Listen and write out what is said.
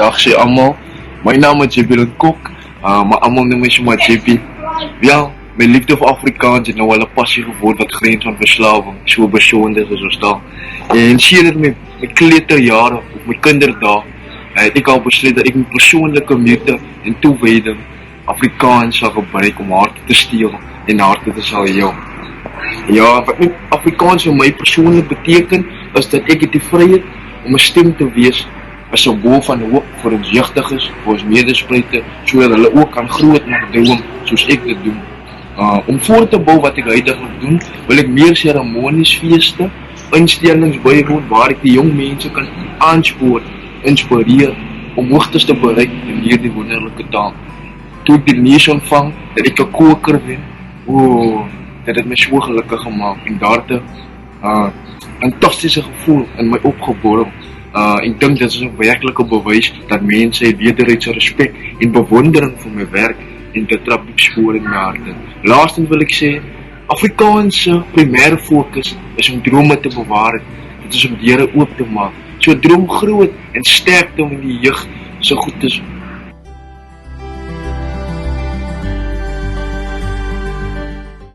Dag sê almal, my naam is JP Kok, maar almal noem my sommer JP. Ja, my liefde vir Afrikaans het nou al 'n passie geword wat grens aan verslawing so besonder is ons daar. En sedert my kleuterjare of my kinderdae het ek al besluit dat ek my persoonlike moeite en toewyding Afrikaans sal gebruik om harte te steel en harte te sal heel. Ja, wat my Afrikaans vir my persoonlik beteken, is dat ek die vryheid om 'n stem te wees, 'n simbool van hoop vir ons jeugdiges, vir ons medespruite, sodat hulle ook kan groot mag droom, soos ek dit doen. Om voort te bou wat ek huidiglik doen, wil ek meer seremonies, feeste, instellings bywoon waar ek die jong mense kan aanspoor, inspireer, om hoogtes te bereik in hierdie wonderlike taal. Toe ek die nuus ontvang, dat ek 'n koker ben, dit het my so gelukkig gemaak en daartoe 'n fantastiese gevoel in my opgeborrel. Ek dink dit is 'n werklike bewys dat mense het wederzijdse respek en bewondering vir my werk en dit trap diep spore in my harte. Laastens wil ek sê, Afrikaanse primêre fokus is om drome te bewaar. Dit is om deure oop te maak. So droom groot en sterk om in die jeug so goed is